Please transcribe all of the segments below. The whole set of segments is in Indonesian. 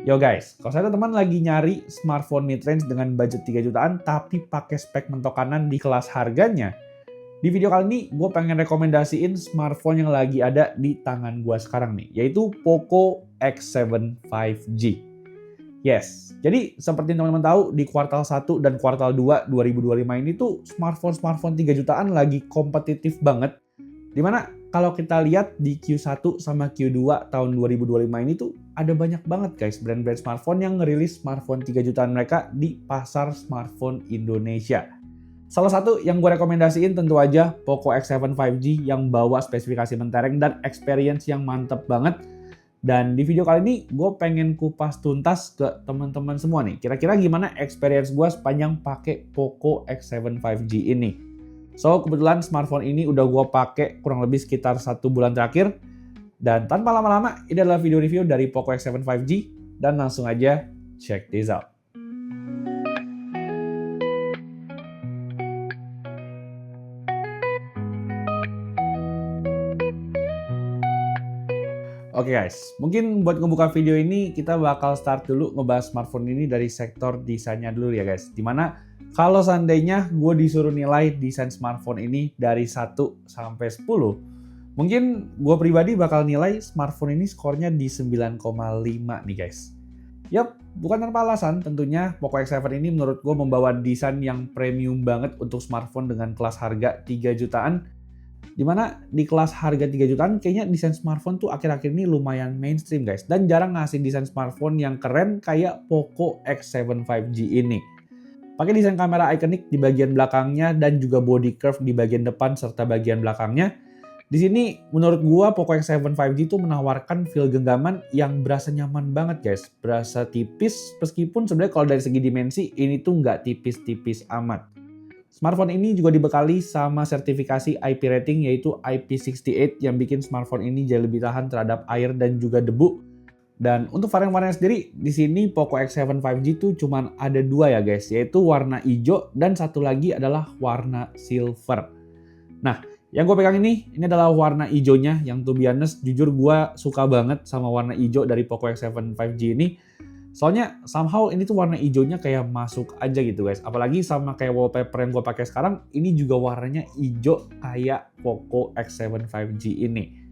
Yo guys, kalau saya teman lagi nyari smartphone mid-range dengan budget 3 jutaan tapi pakai spek mentokanan di kelas harganya, di video kali ini gue pengen rekomendasiin smartphone yang lagi ada di tangan gue sekarang nih, yaitu Poco X7 5G. Yes, jadi seperti teman-teman tahu di kuartal 1 dan kuartal 2 2025 ini tuh smartphone 3 jutaan lagi kompetitif banget. Dimana kalau kita lihat di Q1 sama Q2 tahun 2025 ini tuh ada banyak banget guys brand-brand smartphone yang ngerilis smartphone 3 jutaan mereka di pasar smartphone Indonesia. Salah satu yang gue rekomendasiin tentu aja Poco X7 5G yang bawa spesifikasi mentereng dan experience yang mantep banget. Dan di video kali ini gue pengen kupas tuntas ke teman-teman semua nih. Kira-kira gimana experience gue sepanjang pakai Poco X7 5G ini. So kebetulan smartphone ini udah gue pakai kurang lebih sekitar 1 bulan terakhir. Dan tanpa lama-lama ini adalah video review dari Poco X7 5G. Dan langsung aja check this out. Oke guys, mungkin buat ngebuka video ini kita bakal start dulu ngebahas smartphone ini dari sektor desainnya dulu ya guys. Dimana kalau seandainya gue disuruh nilai desain smartphone ini dari 1 sampai 10, mungkin gue pribadi bakal nilai smartphone ini skornya di 9,5 nih guys. Yup, bukan tanpa alasan tentunya Poco X7 ini menurut gue membawa desain yang premium banget untuk smartphone dengan kelas harga 3 jutaan. Dimana di kelas harga 3 jutaan kayaknya desain smartphone tuh akhir-akhir ini lumayan mainstream guys. Dan jarang ngasih desain smartphone yang keren kayak Poco X7 5G ini. Pakai desain kamera ikonik di bagian belakangnya dan juga body curve di bagian depan serta bagian belakangnya. Di sini menurut gua Poco X7 5G tuh menawarkan feel genggaman yang berasa nyaman banget guys. Berasa tipis meskipun sebenarnya kalau dari segi dimensi ini tuh nggak tipis-tipis amat. Smartphone ini juga dibekali sama sertifikasi IP rating yaitu IP68 yang bikin smartphone ini jauh lebih tahan terhadap air dan juga debu. Dan untuk varian-varian sendiri, di sini Poco X7 5G tuh cuman ada 2 ya guys, yaitu warna hijau dan satu lagi adalah warna silver. Nah, yang gue pegang ini adalah warna hijaunya yang to be honest, jujur gue suka banget sama warna hijau dari Poco X7 5G ini. Soalnya somehow ini tuh warna hijaunya kayak masuk aja gitu guys. Apalagi sama kayak wallpaper yang gue pakai sekarang, ini juga warnanya hijau kayak Poco X7 5G ini.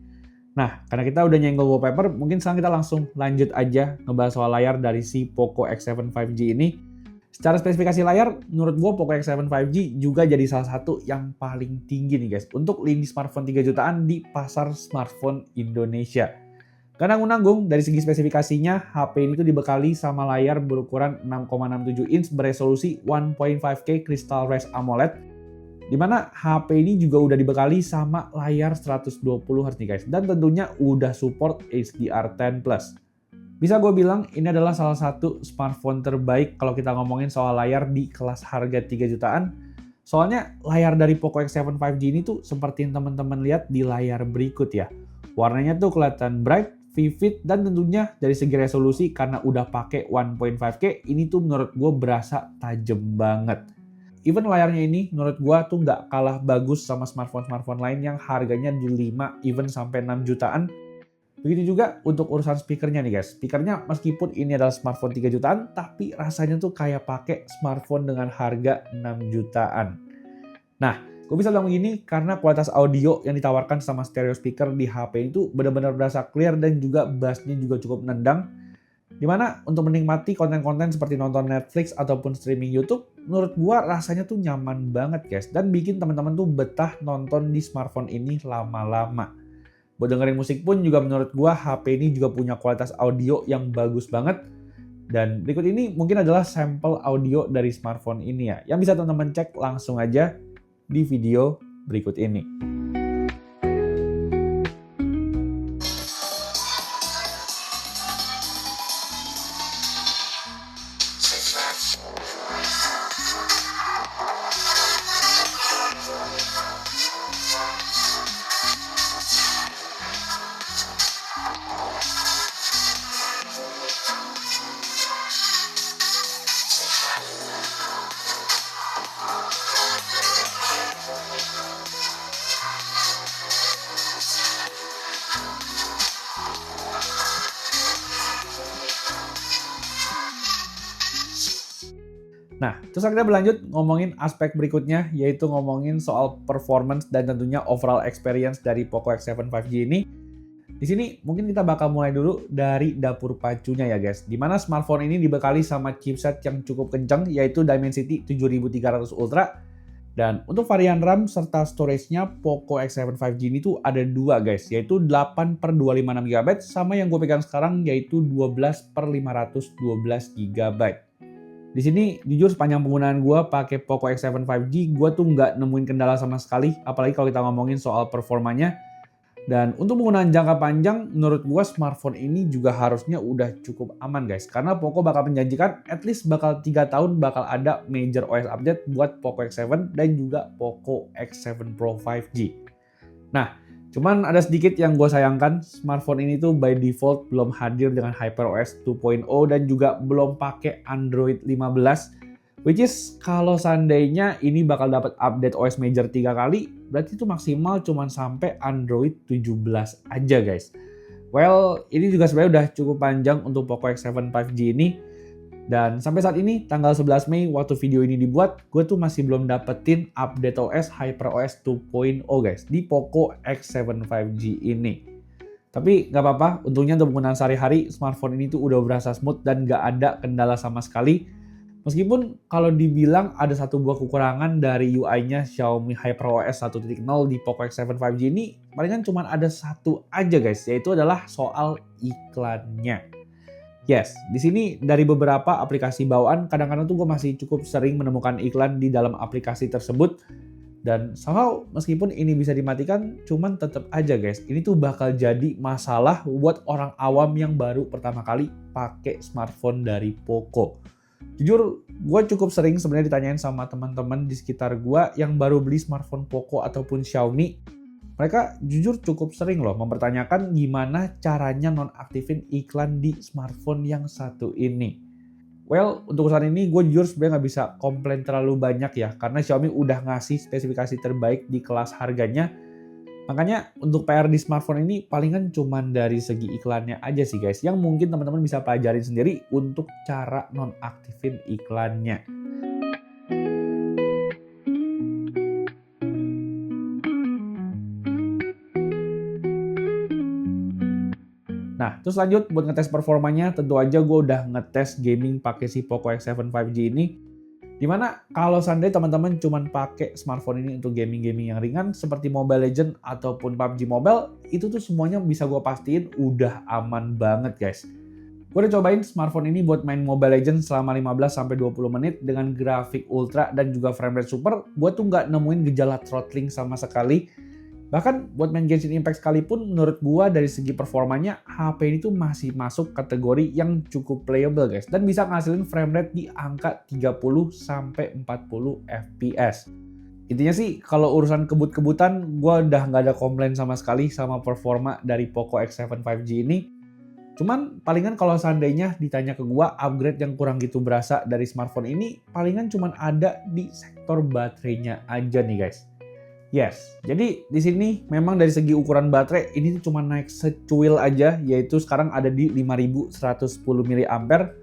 Nah, karena kita udah nyenggol wallpaper, mungkin sekarang kita langsung lanjut aja ngebahas soal layar dari si Poco X7 5G ini. Secara spesifikasi layar, menurut gue Poco X7 5G juga jadi salah satu yang paling tinggi nih guys untuk lini smartphone 3 jutaan di pasar smartphone Indonesia. Karena nanggung dari segi spesifikasinya, HP ini tuh dibekali sama layar berukuran 6,67 inch beresolusi 1.5K Crystal Res AMOLED. Dimana HP ini juga udah dibekali sama layar 120Hz nih guys. Dan tentunya udah support HDR10+. Bisa gue bilang ini adalah salah satu smartphone terbaik kalau kita ngomongin soal layar di kelas harga 3 jutaan. Soalnya layar dari Poco X7 5G ini tuh seperti yang teman-teman lihat di layar berikut ya. Warnanya tuh kelihatan bright, vivid, dan tentunya dari segi resolusi karena udah pakai 1.5K ini tuh menurut gue berasa tajem banget. Even layarnya ini menurut gue tuh nggak kalah bagus sama smartphone-smartphone lain yang harganya di 5 even sampai 6 jutaan. Begitu juga untuk urusan speakernya nih guys. Speakernya meskipun ini adalah smartphone 3 jutaan tapi rasanya tuh kayak pakai smartphone dengan harga 6 jutaan. Nah, gue bisa bilang begini karena kualitas audio yang ditawarkan sama stereo speaker di HP itu benar-benar berasa clear dan juga bassnya juga cukup nendang. Dimana untuk menikmati konten-konten seperti nonton Netflix ataupun streaming YouTube, menurut gue rasanya tuh nyaman banget guys. Dan bikin teman-teman tuh betah nonton di smartphone ini lama-lama. Buat dengerin musik pun juga menurut gue HP ini juga punya kualitas audio yang bagus banget. Dan berikut ini mungkin adalah sampel audio dari smartphone ini ya. Yang bisa teman-teman cek langsung aja di video berikut ini. Nah, terus kita berlanjut ngomongin aspek berikutnya, yaitu ngomongin soal performance dan tentunya overall experience dari Poco X7 5G ini. Di sini mungkin kita bakal mulai dulu dari dapur pacunya ya guys, di mana smartphone ini dibekali sama chipset yang cukup kencang, yaitu Dimensity 7300 Ultra. Dan untuk varian RAM serta storage-nya Poco X7 5G ini tuh ada dua guys, yaitu 8/256 GB sama yang gue pegang sekarang yaitu 12/512 GB. Di sini jujur sepanjang penggunaan gue pakai Poco X7 5G, gue tuh nggak nemuin kendala sama sekali, apalagi kalau kita ngomongin soal performanya. Dan untuk penggunaan jangka panjang, menurut gue smartphone ini juga harusnya udah cukup aman guys. Karena Poco bakal menjanjikan at least bakal 3 tahun bakal ada major OS update buat Poco X7 dan juga Poco X7 Pro 5G. Nah, cuman ada sedikit yang gue sayangkan, smartphone ini tuh by default belum hadir dengan HyperOS 2.0 dan juga belum pakai Android 15. Which is kalau seandainya ini bakal dapat update OS major 3 kali, berarti itu maksimal cuman sampai Android 17 aja guys. Well, ini juga sebenarnya udah cukup panjang untuk Poco X7 5G ini. Dan sampai saat ini, tanggal 11 Mei waktu video ini dibuat, gue tuh masih belum dapetin update OS HyperOS 2.0 guys di Poco X7 5G ini. Tapi nggak apa-apa, untungnya untuk penggunaan sehari-hari, smartphone ini tuh udah berasa smooth dan nggak ada kendala sama sekali. Meskipun kalau dibilang ada satu buah kekurangan dari UI-nya Xiaomi HyperOS 1.0 di Poco X7 5G ini, palingan cuma ada satu aja guys, yaitu adalah soal iklannya. Yes, di sini dari beberapa aplikasi bawaan, kadang-kadang tuh gue masih cukup sering menemukan iklan di dalam aplikasi tersebut. Dan somehow meskipun ini bisa dimatikan, cuman tetap aja guys, ini tuh bakal jadi masalah buat orang awam yang baru pertama kali pakai smartphone dari Poco. Jujur, gue cukup sering sebenarnya ditanyain sama teman-teman di sekitar gue yang baru beli smartphone Poco ataupun Xiaomi. Mereka jujur cukup sering loh mempertanyakan gimana caranya nonaktifin iklan di smartphone yang satu ini. Well, untuk urusan ini gue jujur sebenarnya nggak bisa komplain terlalu banyak ya, karena Xiaomi udah ngasih spesifikasi terbaik di kelas harganya. Makanya untuk PR di smartphone ini palingan cuman dari segi iklannya aja sih guys, yang mungkin teman-teman bisa pelajarin sendiri untuk cara nonaktifin iklannya. Nah, terus lanjut buat ngetes performanya, tentu aja gue udah ngetes gaming pakai si Poco X7 5G ini. Dimana kalau seandainya teman-teman cuma pakai smartphone ini untuk gaming-gaming yang ringan seperti Mobile Legends ataupun PUBG Mobile, itu tuh semuanya bisa gue pastiin udah aman banget guys. Gue udah cobain smartphone ini buat main Mobile Legends selama 15-20 menit dengan grafik ultra dan juga frame rate super. Gue tuh nggak nemuin gejala throttling sama sekali. Bahkan buat main Genshin Impact sekalipun, menurut gua dari segi performanya, HP ini tuh masih masuk kategori yang cukup playable guys. Dan bisa ngasilin frame rate di angka 30-40 fps. Intinya sih, kalau urusan kebut-kebutan, gua udah nggak ada komplain sama sekali sama performa dari Poco X7 5G ini. Cuman palingan kalau seandainya ditanya ke gua, upgrade yang kurang gitu berasa dari smartphone ini, palingan cuman ada di sektor baterainya aja nih guys. Yes, jadi di sini memang dari segi ukuran baterai ini cuma naik secuil aja, yaitu sekarang ada di 5110 mAh,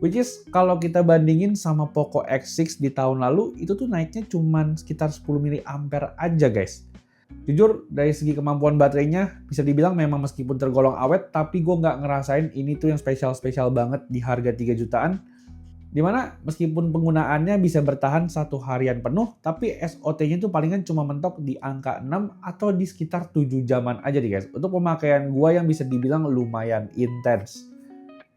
which is kalau kita bandingin sama Poco X6 di tahun lalu, itu tuh naiknya cuma sekitar 10 mAh aja guys. Jujur, dari segi kemampuan baterainya bisa dibilang memang meskipun tergolong awet, tapi gue nggak ngerasain ini tuh yang spesial-spesial banget di harga 3 jutaan. Dimana meskipun penggunaannya bisa bertahan 1 harian penuh, tapi SOT-nya itu palingan cuma mentok di angka 6 atau di sekitar 7 jaman aja nih guys. Untuk pemakaian gua yang bisa dibilang lumayan intens.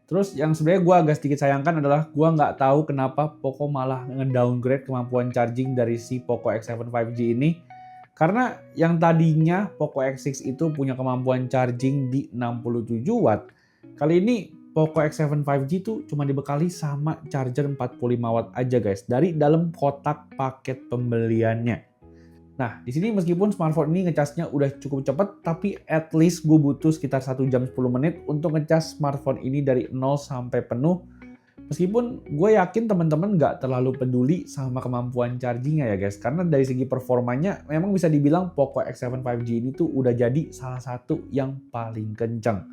Terus yang sebenarnya gua agak sedikit sayangkan adalah gua nggak tahu kenapa Poco malah nge-downgrade kemampuan charging dari si Poco X7 5G ini. Karena yang tadinya Poco X6 itu punya kemampuan charging di 67 watt. Kali ini Poco X7 5G tuh cuma dibekali sama charger 45 watt aja guys dari dalam kotak paket pembeliannya. Nah, di sini meskipun smartphone ini ngecasnya udah cukup cepet, tapi at least gue butuh sekitar 1 jam 10 menit untuk ngecas smartphone ini dari 0 sampai penuh. Meskipun gue yakin teman-teman nggak terlalu peduli sama kemampuan chargingnya ya guys, karena dari segi performanya memang bisa dibilang Poco X7 5G ini tuh udah jadi salah satu yang paling kencang.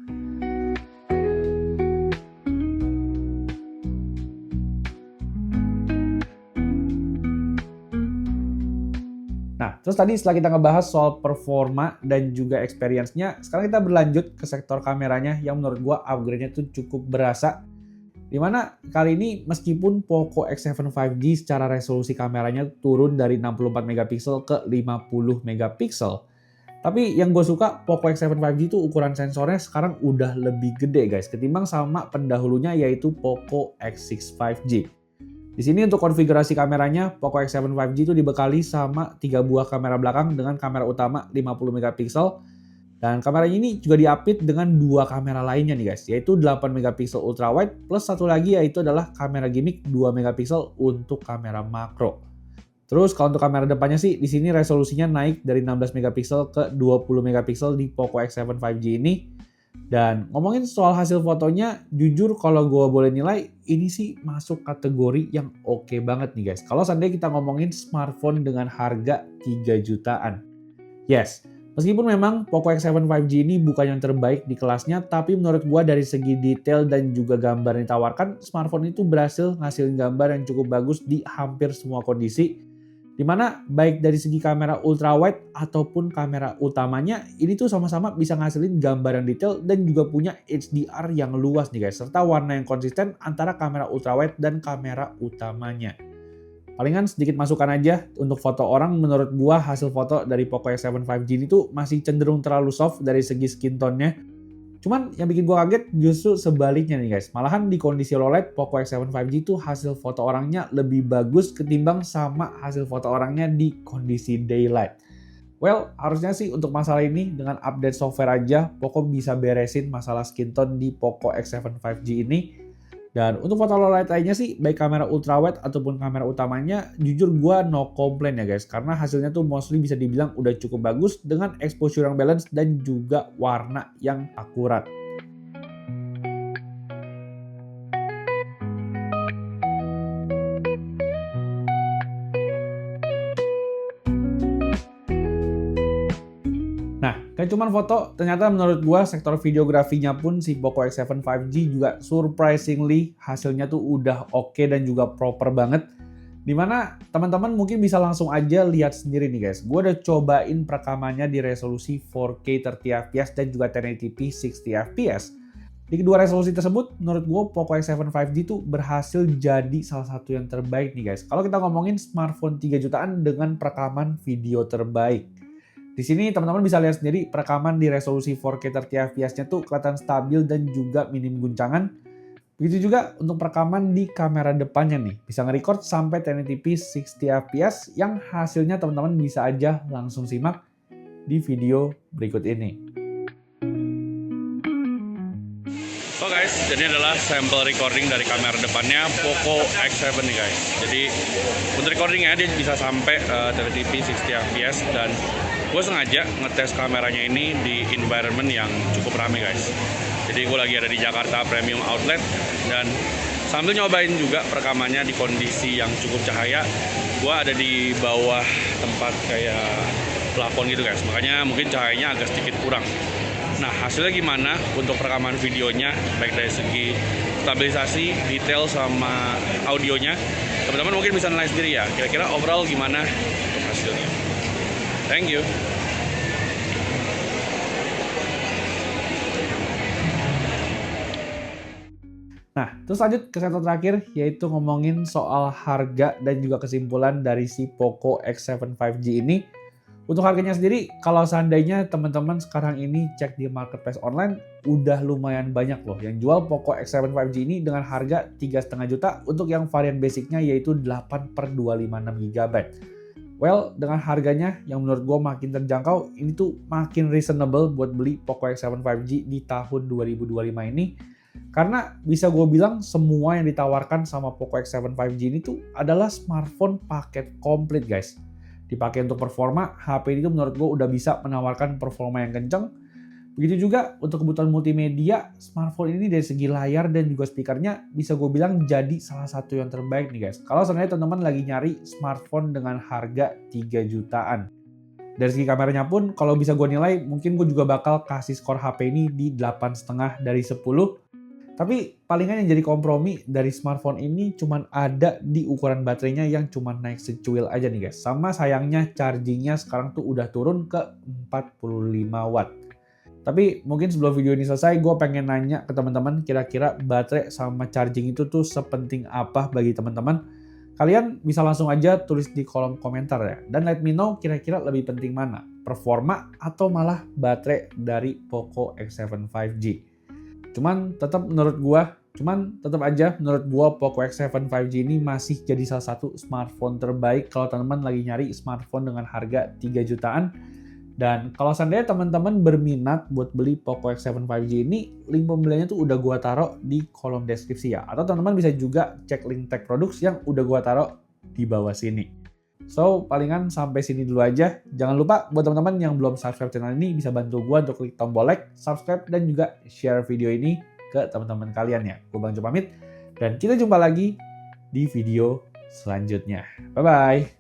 Terus tadi setelah kita ngebahas soal performa dan juga experience-nya, sekarang kita berlanjut ke sektor kameranya yang menurut gua upgrade-nya tuh cukup berasa. Dimana kali ini meskipun Poco X7 5G secara resolusi kameranya turun dari 64 megapiksel ke 50 megapiksel. Tapi yang gue suka Poco X7 5G itu ukuran sensornya sekarang udah lebih gede guys ketimbang sama pendahulunya yaitu Poco X6 5G. Di sini untuk konfigurasi kameranya, Poco X7 5G itu dibekali sama 3 buah kamera belakang dengan kamera utama 50 megapiksel. Dan kameranya ini juga diapit dengan 2 kamera lainnya nih guys, yaitu 8 megapiksel ultra wide plus satu lagi yaitu adalah kamera gimmick 2 megapiksel untuk kamera makro. Terus kalau untuk kamera depannya sih, di sini resolusinya naik dari 16 megapiksel ke 20 megapiksel di Poco X7 5G ini. Dan ngomongin soal hasil fotonya, jujur kalau gue boleh nilai, ini sih masuk kategori yang oke banget nih guys. Kalau seandainya kita ngomongin smartphone dengan harga 3 jutaan. Yes, meskipun memang Poco X7 5G ini bukan yang terbaik di kelasnya, tapi menurut gue dari segi detail dan juga gambar yang ditawarkan, smartphone itu berhasil ngasilin gambar yang cukup bagus di hampir semua kondisi. Dimana baik dari segi kamera ultrawide ataupun kamera utamanya, ini tuh sama-sama bisa ngasilin gambar yang detail dan juga punya HDR yang luas nih guys, serta warna yang konsisten antara kamera ultrawide dan kamera utamanya. Palingan sedikit masukan aja untuk foto orang, menurut gua hasil foto dari Poco X7 5G ini tuh masih cenderung terlalu soft dari segi skin tone-nya. Cuman yang bikin gua kaget justru sebaliknya nih guys. Malahan di kondisi low light Poco X7 5G itu hasil foto orangnya lebih bagus ketimbang sama hasil foto orangnya di kondisi daylight. Well, harusnya sih untuk masalah ini dengan update software aja Poco bisa beresin masalah skin tone di Poco X7 5G ini. Dan untuk foto low light lainnya sih, baik kamera ultrawide ataupun kamera utamanya, jujur gua no complain ya guys. Karena hasilnya tuh mostly bisa dibilang udah cukup bagus dengan exposure yang balance dan juga warna yang akurat. Nah, gak cuma foto, ternyata menurut gua sektor videografinya pun si Poco X7 5G juga surprisingly hasilnya tuh udah oke dan juga proper banget. Dimana teman-teman mungkin bisa langsung aja lihat sendiri nih guys. Gua udah cobain perekamannya di resolusi 4K 30fps dan juga 1080p 60fps. Di kedua resolusi tersebut, menurut gua Poco X7 5G tuh berhasil jadi salah satu yang terbaik nih guys. Kalau kita ngomongin smartphone 3 jutaan dengan perekaman video terbaik. Di sini teman-teman bisa lihat sendiri perekaman di resolusi 4K 30fps-nya tuh kelihatan stabil dan juga minim guncangan. Begitu juga untuk perekaman di kamera depannya nih. Bisa nge-record sampai 1080p 60fps yang hasilnya teman-teman bisa aja langsung simak di video berikut ini. So guys, jadi adalah sampel recording dari kamera depannya Poco X7 nih guys. Jadi untuk recordingnya dia bisa sampai 1080p 60fps dan gue sengaja ngetes kameranya ini di environment yang cukup rame guys. Jadi gue lagi ada di Jakarta Premium Outlet dan sambil nyobain juga perekamannya di kondisi yang cukup cahaya. Gue ada di bawah tempat kayak plafon gitu guys, makanya mungkin cahayanya agak sedikit kurang. Nah hasilnya gimana untuk perekaman videonya, baik dari segi stabilisasi, detail sama audionya, teman-teman mungkin bisa nilai sendiri ya, kira-kira overall gimana untuk hasilnya. Thank you. Nah, terus lanjut ke sektor terakhir, yaitu ngomongin soal harga dan juga kesimpulan dari si Poco X7 5G ini. Untuk harganya sendiri, kalau seandainya teman-teman sekarang ini cek di marketplace online, udah lumayan banyak loh yang jual Poco X7 5G ini dengan harga 3,5 juta untuk yang varian basicnya yaitu 8/256GB. Well, dengan harganya yang menurut gue makin terjangkau, ini tuh makin reasonable buat beli Poco X7 5G di tahun 2025 ini. Karena bisa gue bilang semua yang ditawarkan sama Poco X7 5G ini tuh adalah smartphone paket komplit guys. Dipakai untuk performa, HP ini tuh menurut gue udah bisa menawarkan performa yang kenceng. Begitu juga untuk kebutuhan multimedia, smartphone ini dari segi layar dan juga speakernya bisa gue bilang jadi salah satu yang terbaik nih guys. Kalau sebenarnya teman-teman lagi nyari smartphone dengan harga 3 jutaan. Dari segi kameranya pun, kalau bisa gue nilai, mungkin gue juga bakal kasih skor HP ini di 8,5 dari 10. Tapi palingan yang jadi kompromi dari smartphone ini cuman ada di ukuran baterainya yang cuman naik secuil aja nih guys. Sama sayangnya chargingnya sekarang tuh udah turun ke 45 watt. Tapi mungkin sebelum video ini selesai, gue pengen nanya ke teman-teman, kira-kira baterai sama charging itu tuh sepenting apa bagi teman-teman? Kalian bisa langsung aja tulis di kolom komentar ya. Dan let me know kira-kira lebih penting mana, performa atau malah baterai dari Poco X7 5G. Cuman tetap aja menurut gua Poco X7 5G ini masih jadi salah satu smartphone terbaik kalau teman-teman lagi nyari smartphone dengan harga 3 jutaan. Dan kalau seandainya teman-teman berminat buat beli Poco X7 5G ini, link pembeliannya tuh udah gua taruh di kolom deskripsi ya. Atau teman-teman bisa juga cek link tag products yang udah gua taruh di bawah sini. So, palingan sampai sini dulu aja. Jangan lupa buat teman-teman yang belum subscribe channel ini bisa bantu gua untuk klik tombol like, subscribe, dan juga share video ini ke teman-teman kalian ya. Gue Bang Jo pamit, dan kita jumpa lagi di video selanjutnya. Bye-bye!